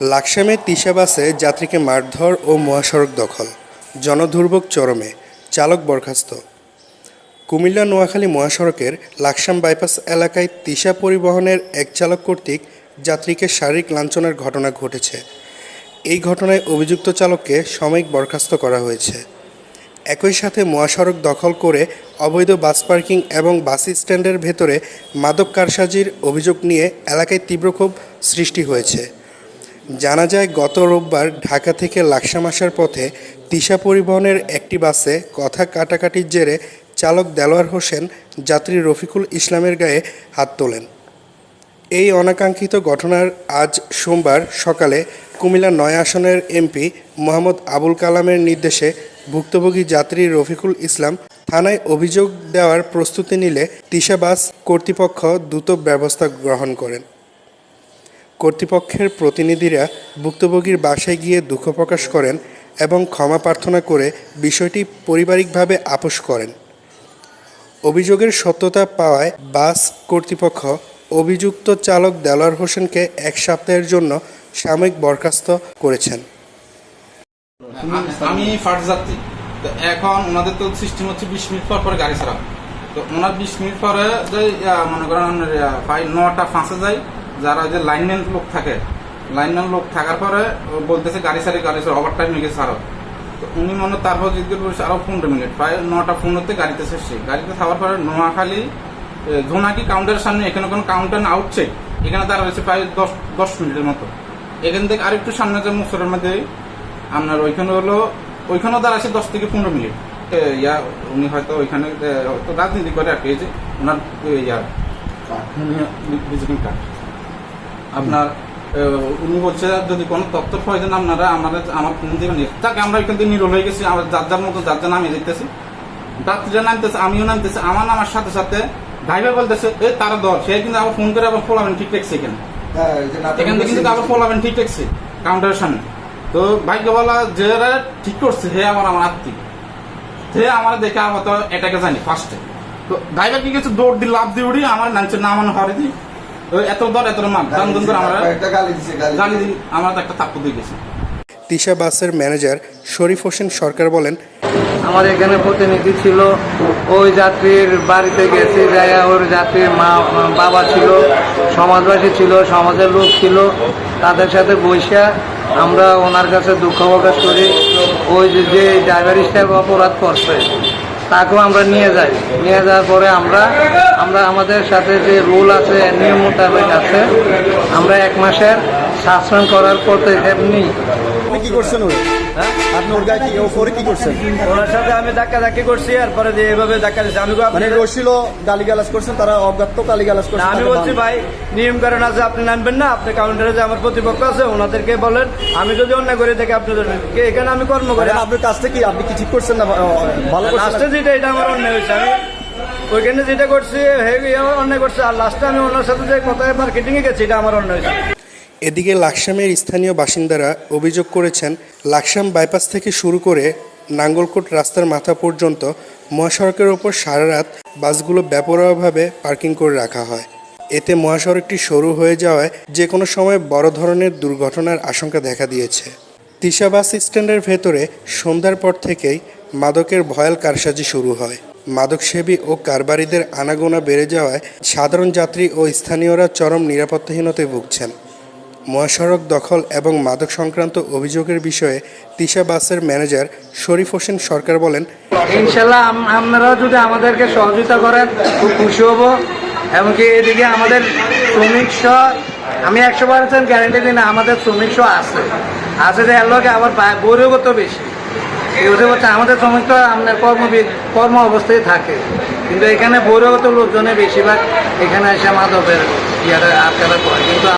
লাকসামে তিশা বাসে যাত্রীকে মারধর ও মহাসড়ক দখল, জনদুর্ভোগ চরমে, চালক বরখাস্ত। কুমিল্লা নোয়াখালী মহাসড়কের লাকসাম বাইপাস এলাকায় তিশা পরিবহনের এক চালক কর্তৃক যাত্রীকে শারীরিক লাঞ্ছনার ঘটনা ঘটেছে। এই ঘটনায় অভিযুক্ত চালককে সাময়িক বরখাস্ত করা হয়েছে। একই সাথে মহাসড়ক দখল করে অবৈধ বাস পার্কিং এবং বাস স্ট্যান্ডের ভেতরে মাদক কারসাজির অভিযোগ নিয়ে এলাকায় তীব্র ক্ষোভ সৃষ্টি হয়েছে। জানা যায়, গত রোববার ঢাকা থেকে লাকসাম আসার পথে তিশা পরিবহনের একটি বাসে কথা কাটাকাটির জেরে চালক দেলোয়ার হোসেন যাত্রী রফিকুল ইসলামের গায়ে হাত তোলেন। এই অনাকাঙ্ক্ষিত ঘটনার আজ সোমবার সকালে কুমিল্লা ৯ আসনের এমপি মোহাম্মদ আবুল কালামের নির্দেশে ভুক্তভোগী যাত্রী রফিকুল ইসলাম থানায় অভিযোগ দেওয়ার প্রস্তুতি নিলে তিশা বাস কর্তৃপক্ষ দ্রুত ব্যবস্থা গ্রহণ করেন। কর্তৃপক্ষের প্রতিনিধিরা ভুক্তভোগীর বাসায় গিয়ে দুঃখ প্রকাশ করেন এবং ক্ষমা প্রার্থনা করে বিষয়টি পারিবারিকভাবে আপোস করেন। অভিযোগের সত্যতা পাওয়ায় বাস কর্তৃপক্ষ অভিযুক্ত চালক দেলোয়ার হোসেনকে ১ সপ্তাহের জন্য সাময়িক বরখাস্ত করেছেন। আমি ফার্স্ট যাত্রী, তো এখন ওনাদের তো সিস্টেম হচ্ছে 20 মিনিট পর পরে গাড়ি ছাড়া। তো ওনার 20 মিনিট পরে মনে করেন 9টা 5-এ যায়, যারা যে লাইনম্যান লোক থাকে, লাইনম্যান লোক থাকার পরে বলতেছে গাড়ি ছাড়ি ওভার টাইম হয়ে গেছে আরো। তো উনি মনে তারপর জিজ্ঞেস করছে আরো 15 মিনিট, প্রায় 9টা 15-তে গাড়িতে শেষে। গাড়িতে থাকার পরে নোয়াখালী জোনাকি কাউন্টারের সামনে, এখানে কোনো কাউন্টার আউটসাইড, এখানে দাঁড়া রয়েছে প্রায় 10 মিনিটের মতো। এখান থেকে আরেকটু সামনে যে মুসরের মধ্যে আপনার ওইখানেও দাঁড়াচ্ছে 10 থেকে 15 মিনিট। উনি হয়তো ওইখানে রাজনীতি করে আর কি, যে ওনার ভিজিটিং কার্ড আপনার উনি বলছে যদি কোনো তথ্য প্রয়োজন আপনারা আমার ফোন দিবেন। তাকে আমরা এখান থেকে নিরল হয়ে গেছি, আমরা যার মতো যার নামিয়ে যেতেছি, যাত্রীরা নামতেছে, আমিও নামতেছি। আমার নামার সাথে সাথে ড্রাইভার বলতেছে তারা দল, সে কিন্তু আবার ফোন করে আবার ফোলাবেন ঠিক রাখছে, এখান থেকে কিন্তু আবার ফোলাবেন ঠিক রাখছে কাউন্টারের সামনে। তো ভাগ্য বলা যে ঠিক করছে, হে আমার আত্মীয়, সে আমার দেখে আবার তো এটাকে জানি ফার্স্টে। তো ড্রাইভার কি কিছু দৌড় দিয়ে লাভ দিয়ে উড়ি আমার নামছে নামানো হরে দিই, এত দর এত মাপ দাম করে আমরা একটা তাপ্প দিয়ে গেছি। তিশা বাসের ম্যানেজার শরীফ হোসেন সরকার বলেন, আমার এখানে প্রতিনিধি ছিল, ওই যাত্রীর বাড়িতে গেছে, যাই ওর যাত্রীর বাবা ছিল, সমাজবাসী ছিল, সমাজের লোক ছিল, তাদের সাথে বৈশা আমরা ওনার কাছে দুঃখ প্রকাশ করি। ওই যে ড্রাইভার স্টাফ অপরাধ করছে তাকেও আমরা নিয়ে যাওয়ার পরে আমরা আমাদের সাথে যে রুল আছে, নিয়ম মোতাবেক আছে, আমরা 1 মাসের সাসপেন্ড করার পথে এমনি। কি করছেন আপনি ওর গায়ে কি করছেন? ওনার সাথে আমি ধাক্কাধাক্কি করছি, এরপরে যে এভাবে ধাক্কা দিচ্ছি। আমি মানে রসিল গালিগালাজ করছেন, তারা অজ্ঞাত গালিগালাজ করছেন। আমি বলছি ভাই নিয়ম কারণ আছে, আপনি নামবেন না, আপনি কাউন্টারে যে আমার প্রতিপক্ষ আছে ওনাদেরকে বলেন, আমি যদি অন্যায় করে থাকি আপনি এখানে আমি কর্ম করি। আপনার কাজটা কি, আপনি কি ঠিক করছেন না ভালো? লাস্টে যেটা এটা আমার অন্যায় হয়েছে, আমি ওইখানে যেটা করছি অন্যায় করছে, আর লাস্টে আমি ওনার সাথে যে কোথায় মার্কেটিং এ গেছি এটা আমার অন্যায় হয়েছে। এদিকে লাকসামের স্থানীয় বাসিন্দারা অভিযোগ করেছেন, লাকসাম বাইপাস থেকে শুরু করে নাঙ্গলকোট রাস্তার মাথা পর্যন্ত মহাসড়কের ওপর সারা রাত বাসগুলো বেপরোয়াভাবে পার্কিং করে রাখা হয়। এতে মহাসড়কটি সরু হয়ে যাওয়ায় যে কোনো সময় বড় ধরনের দুর্ঘটনার আশঙ্কা দেখা দিয়েছে। তিশা বাস স্ট্যান্ডের ভেতরে সন্ধ্যার পর থেকেই মাদকের ভয়াল কারসাজি শুরু হয়। মাদকসেবী ও কারবারিদের আনাগোনা বেড়ে যাওয়ায় সাধারণ যাত্রী ও স্থানীয়রা চরম নিরাপত্তাহীনতায় ভুগছেন। মহাসড়ক দখল এবং মাদক সংক্রান্ত অভিযোগের বিষয়ে তিশা বাসের ম্যানেজার শরীফ হোসেন সরকার বলেন, ইনশাল্লাহ আপনারাও যদি আমাদেরকে সহযোগিতা করেন খুব খুশি হব। এমনকি এদিকে আমাদের শ্রমিক আমি 100% গ্যারান্টি দিই না, আমাদের শ্রমিক আছে যে এর লোকে আবার বৈরগত বেশি। এগুলো হচ্ছে আমাদের শ্রমিক তো আপনার কর্ম অবস্থায় থাকে, কিন্তু এখানে বৈরগত লোকজনে বেশিরভাগ এখানে এসে মাদকের আটকাটা করে। কিন্তু